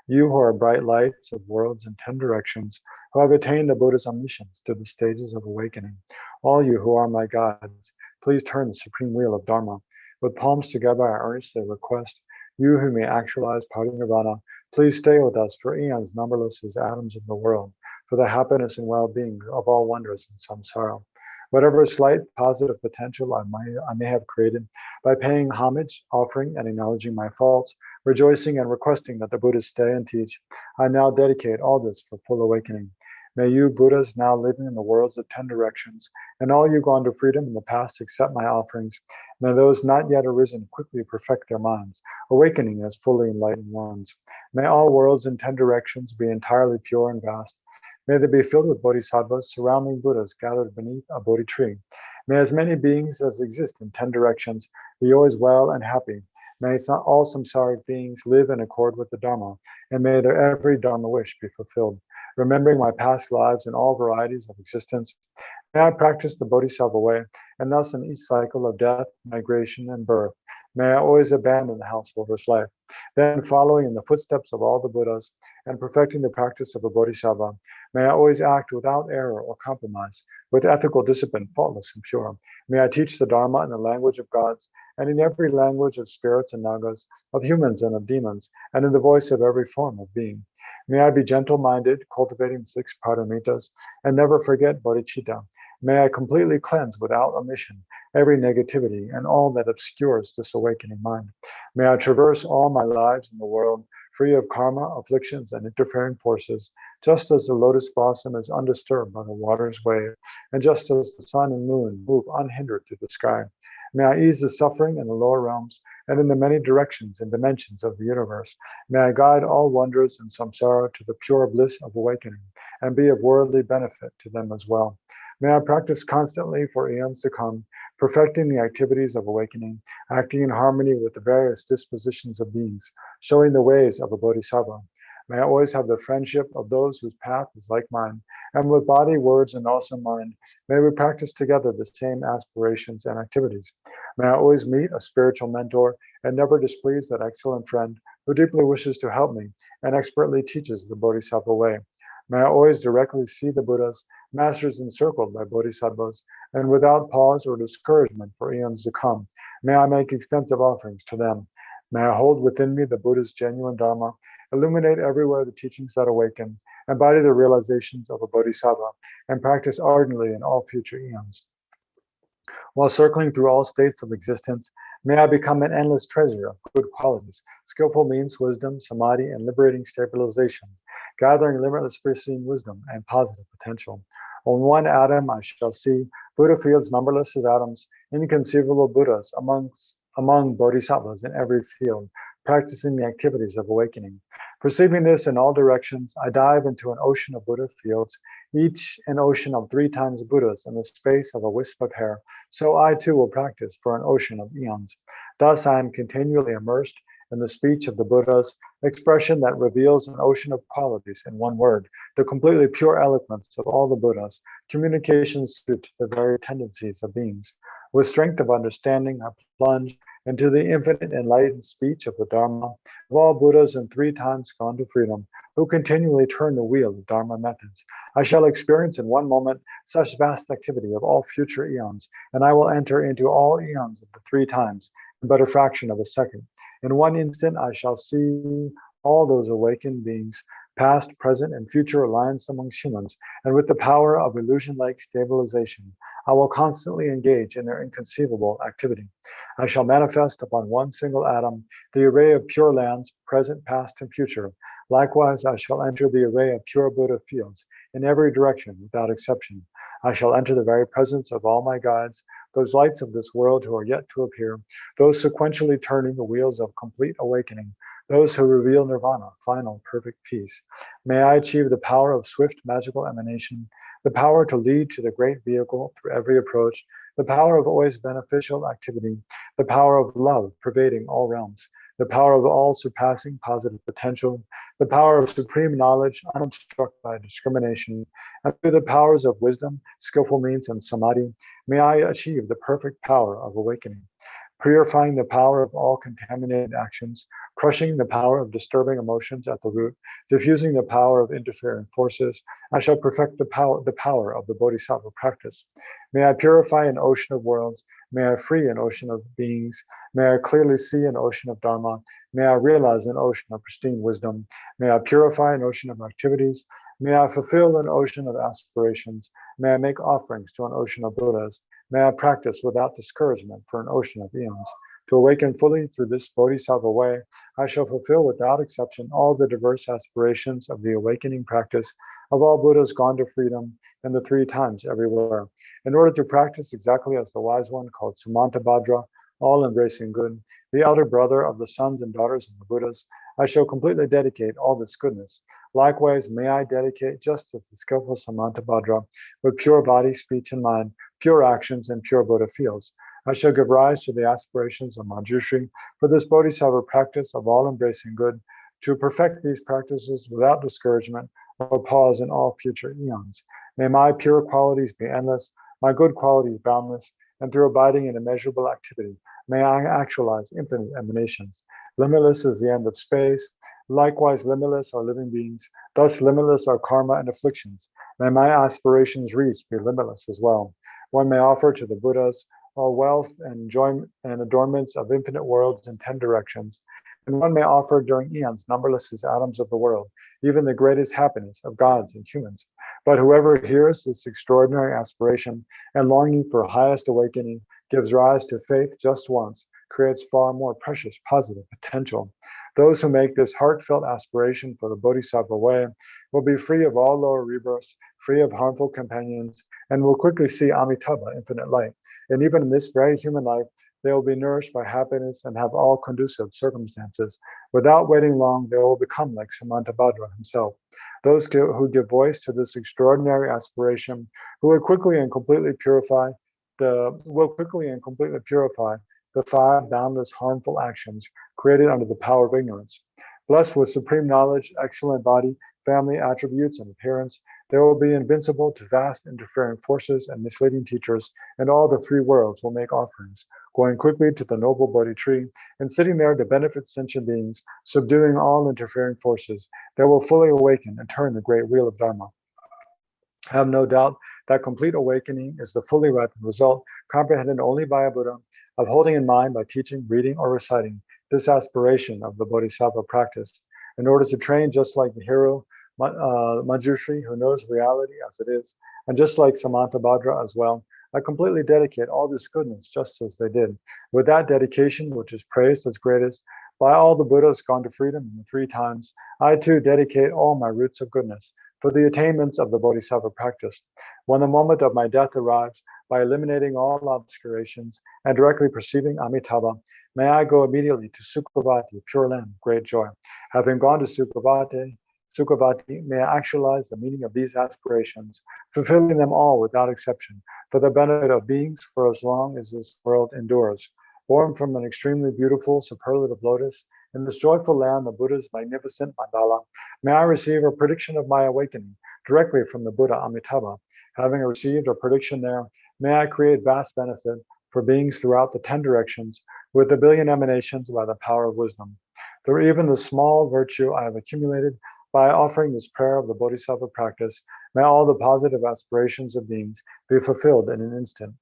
Speaker 1: You who are bright lights of worlds in 10 directions, who have attained the Buddha's omniscience through the stages of awakening, all you who are my guides, please turn the supreme wheel of Dharma. With palms together, I earnestly request, you who may actualize parinirvana, please stay with us for eons numberless as atoms of the world, for the happiness and well-being of all wonders in samsara. Whatever slight positive potential I may have created by paying homage, offering, and acknowledging my faults, rejoicing and requesting that the Buddhas stay and teach, I now dedicate all this for full awakening. May you Buddhas now living in the worlds of 10 directions, and all you gone to freedom in the past accept my offerings. May those not yet arisen quickly perfect their minds, awakening as fully enlightened ones. May all worlds in 10 directions be entirely pure and vast. May they be filled with bodhisattvas, surrounding Buddhas gathered beneath a Bodhi tree. May as many beings as exist in 10 directions be always well and happy. May all samsaric beings live in accord with the Dharma, and may their every Dharma wish be fulfilled. Remembering my past lives in all varieties of existence, may I practice the Bodhisattva way, and thus in each cycle of death, migration, and birth, may I always abandon the householder's life. Then, following in the footsteps of all the Buddhas and perfecting the practice of a Bodhisattva, may I always act without error or compromise, with ethical discipline, faultless and pure. May I teach the Dharma in the language of gods, and in every language of spirits and nagas, of humans and of demons, and in the voice of every form of being. May I be gentle-minded, cultivating the 6 paramitas, and never forget bodhicitta. May I completely cleanse without omission every negativity and all that obscures this awakening mind. May I traverse all my lives in the world free of karma, afflictions, and interfering forces, just as the lotus blossom is undisturbed by the water's wave, and just as the sun and moon move unhindered through the sky. May I ease the suffering in the lower realms and in the many directions and dimensions of the universe. May I guide all wanderers in samsara to the pure bliss of awakening and be of worldly benefit to them as well. May I practice constantly for eons to come, perfecting the activities of awakening, acting in harmony with the various dispositions of beings, showing the ways of a bodhisattva. May I always have the friendship of those whose path is like mine, and with body, words, and also mind, may we practice together the same aspirations and activities. May I always meet a spiritual mentor and never displease that excellent friend who deeply wishes to help me and expertly teaches the bodhisattva way. May I always directly see the Buddhas, masters encircled by bodhisattvas, and without pause or discouragement for eons to come, may I make extensive offerings to them. May I hold within me the Buddha's genuine Dharma, illuminate everywhere the teachings that awaken, embody the realizations of a bodhisattva, and practice ardently in all future eons. While circling through all states of existence, may I become an endless treasure of good qualities, skillful means, wisdom, samadhi, and liberating stabilization, gathering limitless pristine wisdom and positive potential. On one atom I shall see Buddha fields numberless as atoms, inconceivable Buddhas among bodhisattvas in every field, practicing the activities of awakening. Perceiving this in all directions, I dive into an ocean of Buddha fields, each an ocean of 3 times Buddhas in the space of a wisp of hair. So I too will practice for an ocean of eons. Thus I am continually immersed in the speech of the Buddhas, expression that reveals an ocean of qualities in one word, the completely pure eloquence of all the Buddhas, communication suited to the very tendencies of beings. With strength of understanding, I plunge into the infinite enlightened speech of the Dharma of all Buddhas and 3 times gone to freedom, who continually turn the wheel of Dharma methods. I shall experience in one moment such vast activity of all future eons, and I will enter into all eons of the 3 times in but a fraction of a second. In one instant, I shall see all those awakened beings, past, present, and future alliance amongst humans, and with the power of illusion-like stabilization, I will constantly engage in their inconceivable activity. I shall manifest upon one single atom the array of pure lands, present, past, and future. Likewise, I shall enter the array of pure Buddha fields in every direction without exception. I shall enter the very presence of all my guides, those lights of this world who are yet to appear, those sequentially turning the wheels of complete awakening, those who reveal nirvana, final perfect peace. May I achieve the power of swift magical emanation, the power to lead to the great vehicle through every approach, the power of always beneficial activity, the power of love pervading all realms, the power of all surpassing positive potential, the power of supreme knowledge unobstructed by discrimination, and through the powers of wisdom, skillful means, and samadhi, may I achieve the perfect power of awakening, purifying the power of all contaminated actions, crushing the power of disturbing emotions at the root, diffusing the power of interfering forces. I shall perfect the power of the bodhisattva practice. May I purify an ocean of worlds. May I free an ocean of beings. May I clearly see an ocean of dharma. May I realize an ocean of pristine wisdom. May I purify an ocean of activities. May I fulfill an ocean of aspirations. May I make offerings to an ocean of Buddhas. May I practice without discouragement for an ocean of eons. To awaken fully through this bodhisattva way, I shall fulfill without exception all the diverse aspirations of the awakening practice of all Buddhas gone to freedom and the 3 times everywhere. In order to practice exactly as the wise one called Samantabhadra, all embracing good, the elder brother of the sons and daughters of the Buddhas, I shall completely dedicate all this goodness. Likewise, may I dedicate just as the skillful Samantabhadra with pure body, speech, and mind, pure actions, and pure Buddha fields. I shall give rise to the aspirations of Manjushri for this bodhisattva practice of all embracing good, to perfect these practices without discouragement or pause in all future eons. May my pure qualities be endless, my good qualities boundless, and through abiding in immeasurable activity, may I actualize infinite emanations. Limitless is the end of space. Likewise, limitless are living beings. Thus, limitless are karma and afflictions. May my aspirations reach be limitless as well. One may offer to the Buddhas all wealth and enjoyment and adornments of infinite worlds in 10 directions. And one may offer during eons numberless as atoms of the world, even the greatest happiness of gods and humans. But whoever hears this extraordinary aspiration and longing for highest awakening gives rise to faith just once, creates far more precious positive potential. Those who make this heartfelt aspiration for the Bodhisattva way will be free of all lower rebirths, free of harmful companions, and will quickly see Amitabha, infinite light. And even in this very human life, they will be nourished by happiness and have all conducive circumstances. Without waiting long, they will become like Samantabhadra himself. Those who give voice to this extraordinary aspiration, who will quickly and completely purify the five boundless harmful actions created under the power of ignorance. Blessed with supreme knowledge, excellent body, family attributes, and appearance, they will be invincible to vast interfering forces and misleading teachers, and all the three worlds will make offerings, going quickly to the noble Bodhi tree, and sitting there to benefit sentient beings, subduing all interfering forces. They will fully awaken and turn the great wheel of Dharma. Have no doubt that complete awakening is the fully ripened result, comprehended only by a Buddha, of holding in mind by teaching, reading, or reciting this aspiration of the Bodhisattva practice, in order to train just like the hero Manjushri, who knows reality as it is, and just like Samantabhadra as well. I completely dedicate all this goodness just as they did. With that dedication, which is praised as greatest by all the Buddhas gone to freedom in the 3 times, I too dedicate all my roots of goodness for the attainments of the Bodhisattva practice. When the moment of my death arrives, by eliminating all obscurations and directly perceiving Amitabha, may I go immediately to Sukhavati, Pure Land, great joy. Having gone to Sukhavati, may I actualize the meaning of these aspirations, fulfilling them all without exception, for the benefit of beings for as long as this world endures. Born from an extremely beautiful superlative lotus, in this joyful land, the Buddha's magnificent mandala, may I receive a prediction of my awakening directly from the Buddha Amitabha. Having received a prediction there, may I create vast benefit for beings throughout the 10 directions with a billion emanations by the power of wisdom. Through even the small virtue I have accumulated by offering this prayer of the Bodhisattva practice, may all the positive aspirations of beings be fulfilled in an instant.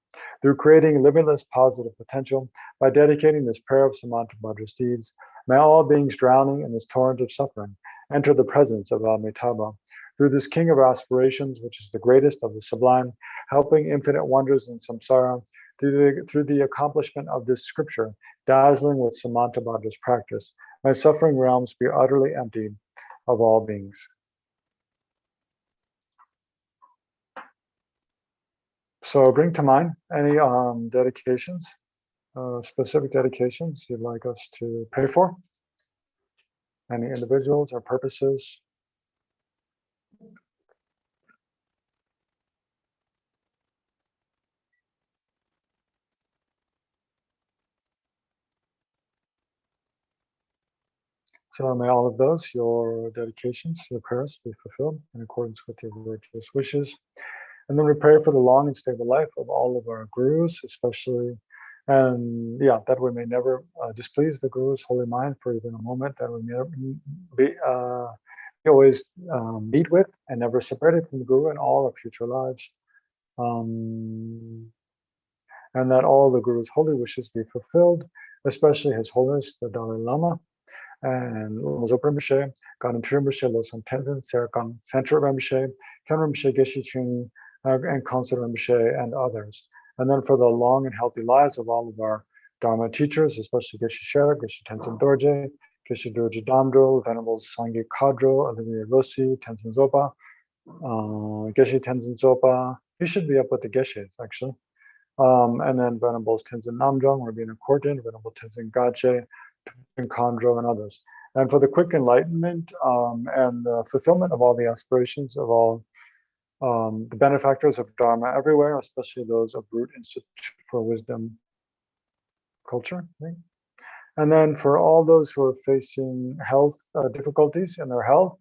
Speaker 1: Through creating limitless positive potential, by dedicating this prayer of Samantabhadra's deeds, may all beings drowning in this torrent of suffering enter the presence of Amitabha. Through this king of aspirations, which is the greatest of the sublime, helping infinite wonders in samsara, through the accomplishment of this scripture, dazzling with Samantabhadra's practice, may suffering realms be utterly emptied of all beings. So bring to mind any dedications, specific dedications you'd like us to pray for? Any individuals or purposes? So may all of those, your dedications, your prayers be fulfilled in accordance with your virtuous wishes. And then we pray for the long and stable life of all of our gurus, especially, and yeah, that we may never displease the guru's holy mind for even a moment, that we may never be always meet with and never separated from the guru in all our future lives. And that all the guru's holy wishes be fulfilled, especially His Holiness, the Dalai Lama, and Lozo Rinpoche, Ganem Rinpoche, Losam Tenzin, Serikang Central Rinpoche, Ken Rinpoche, Geshe Ching, and Council Rinpoche, and others. And then for the long and healthy lives of all of our Dharma teachers, especially Geshe Shera, Geshe Tenzin Dorje, Geshe Dorje Damdro, Venerable Sangye Kadro, Olivier Rossi, Tenzin Zopa, Geshe Tenzin Zopa. He should be up with the Geshes, actually. And then Venerable Tenzin Namdrong, Rabina Korten, Venerable Tenzin Gache, and Khandro, and others. And for the quick enlightenment and the fulfillment of all the aspirations of all the benefactors of Dharma everywhere, especially those of Root Institute for Wisdom Culture. Right? And then for all those who are facing health difficulties in their health,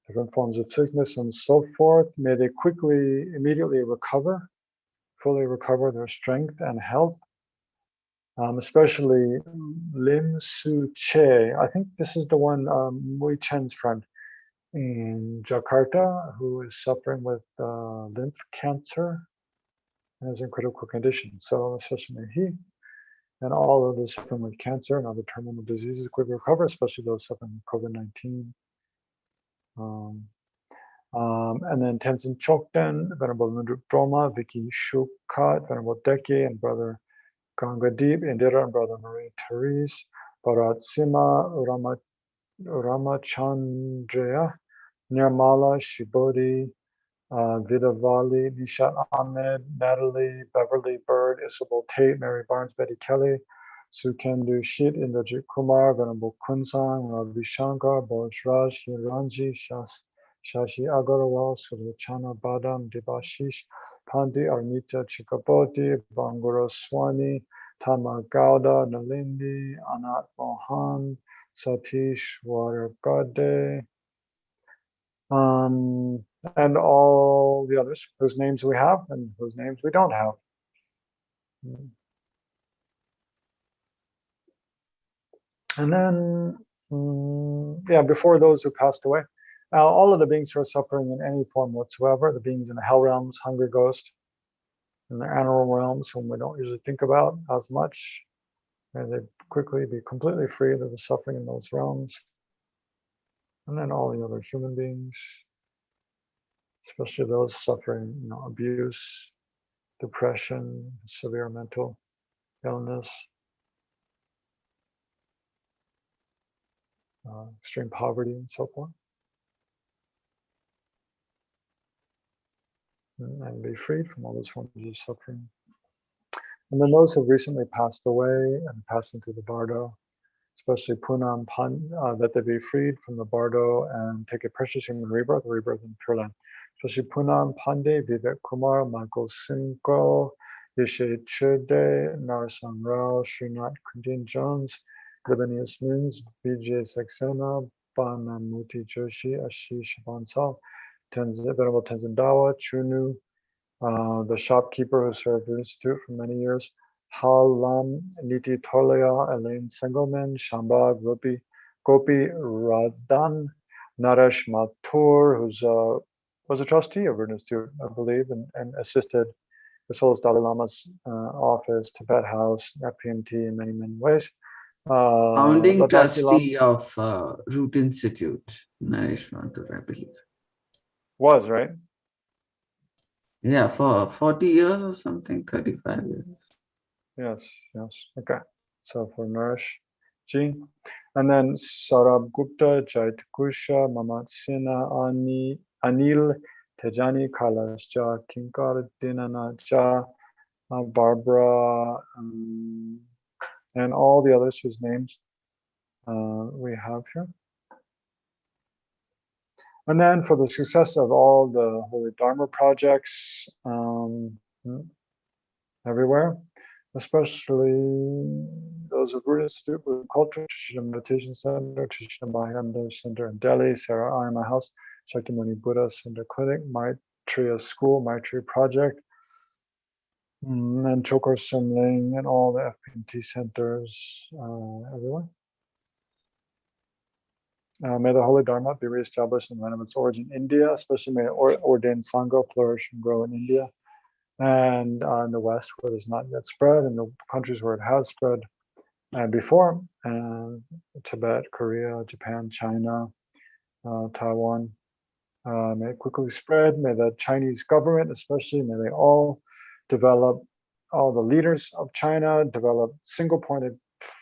Speaker 1: different forms of sickness and so forth, may they quickly, immediately recover, fully recover their strength and health. Especially Lim Su Che. I think this is the one, Mui Chen's friend in Jakarta, who is suffering with lymph cancer and is in critical condition. So especially he and all of those suffering with cancer and other terminal diseases quickly recover, especially those suffering with COVID-19. And then Tenzin Chokden, Venerable Lundrup Droma, Vicky Shukat, Venerable Deke, and Brother Ganga Deep, Indira and Brother Marie Therese, Bharat Sima, Ramachandra, Nirmala, Shibodi, Vidavali, Nishat Ahmed, Natalie, Beverly Bird, Isabel Tate, Mary Barnes, Betty Kelly, Sukendu Shit, Indrajit Kumar, Venerable Kunsang, Ravi Shankar, Boris Raj, Hiranji, Shashi Agarwal, Sulochana Badam, Debashish, Pandi, Arnita Chikapoti, Bangura Swani, Tama Gowda, Nalindi, Anat Mohan, Satish Wargade, and all the others whose names we have and whose names we don't have. And then, yeah, before those who passed away, all of the beings who are suffering in any form whatsoever, the beings in the hell realms, hungry ghost, in the animal realms, whom we don't usually think about as much, may they quickly be completely free of the suffering in those realms. And then all the other human beings, especially those suffering, abuse, depression, severe mental illness, extreme poverty, and so forth, and be freed from all those forms of suffering. And then those who recently passed away and passing through the bardo, especially Punam Pan, that they be freed from the bardo and take a precious human rebirth, in Pure Land. Especially Punam Pandey, Vivek Kumar, Michael Simko, Yeshe Churde, Narasan Rao, Srinath Kundin Jones, Lebanese Mins, Vijay Saxena, Banamuti Joshi, Ashish Bansal, Venerable Tenzin Dawa, Chunu, the shopkeeper who served the Institute for many years, Halam, Niti Tolaya, Elaine Sengelman, Shambha, Gopi Radhan, Naresh Mathur, who's was a trustee of the Institute, I believe, and assisted as well as Dalai Lama's office, Tibet House, FPMT in many, many ways.
Speaker 2: Founding trustee of Root Institute, Naresh Mathur, I believe.
Speaker 1: Was, right?
Speaker 2: Yeah, for 40 years or something, 35 years.
Speaker 1: Yes. Okay. So for Naresh Ji. And then Saurabh Gupta, Jait Kusha, Mamat Sinha, Anil Tejani, Kailash Jha, Kinkar Dinana Jha, Barbara, and all the others whose names we have here. And then for the success of all the Holy Dharma projects everywhere, especially those of Buddhist Institute, Buddhist Culture, Trishina Meditation Center, Trishina Mahayana Center in Delhi, Sarah I, my house, Shakyamuni Buddha Center Clinic, Maitreya School, Maitreya Project, and Chokar Sumling, and all the FPMT centers everywhere. May the Holy Dharma be reestablished in the land of its origin, India, especially may ordained Sangha flourish and grow in India, and in the West where it has not yet spread, and the countries where it has spread before, Tibet, Korea, Japan, China, Taiwan, may it quickly spread. May the Chinese government, especially, may they all develop, all the leaders of China develop single-pointed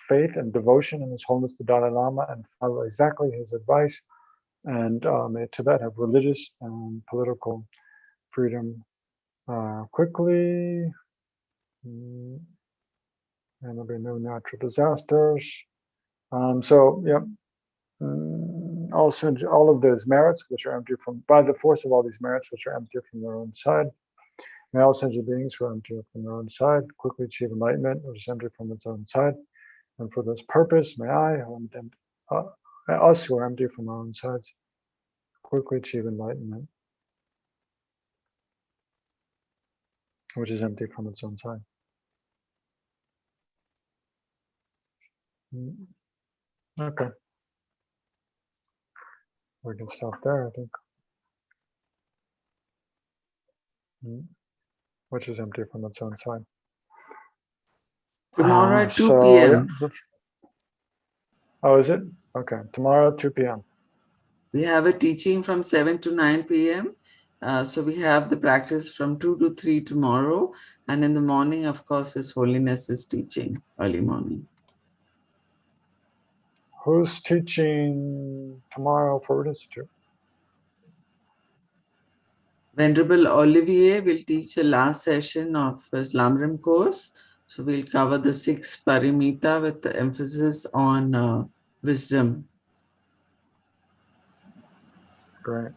Speaker 1: faith and devotion in His Holiness the Dalai Lama and follow exactly his advice. And may Tibet have religious and political freedom quickly. And there'll be no natural disasters. So, yeah, also all of those merits, which are empty from, by the force of all these merits, which are empty from their own side, may all sentient beings who are empty from their own side quickly achieve enlightenment, which is empty from its own side. And for this purpose, may us who are empty from our own sides, quickly achieve enlightenment, which is empty from its own side. Okay. We can stop there, I think. Which is empty from its own side.
Speaker 2: Tomorrow at 2 p.m.
Speaker 1: Yeah. Oh, is it? Okay. Tomorrow at 2 p.m.
Speaker 2: We have a teaching from 7 to 9 p.m. So we have the practice from 2 to 3 tomorrow. And in the morning, of course, is Holiness is teaching, early morning.
Speaker 1: Who's teaching tomorrow for Root Institute?
Speaker 2: Venerable Olivier will teach the last session of his Lamrim course. So we'll cover the 6 parimita with the emphasis on wisdom.
Speaker 1: Great.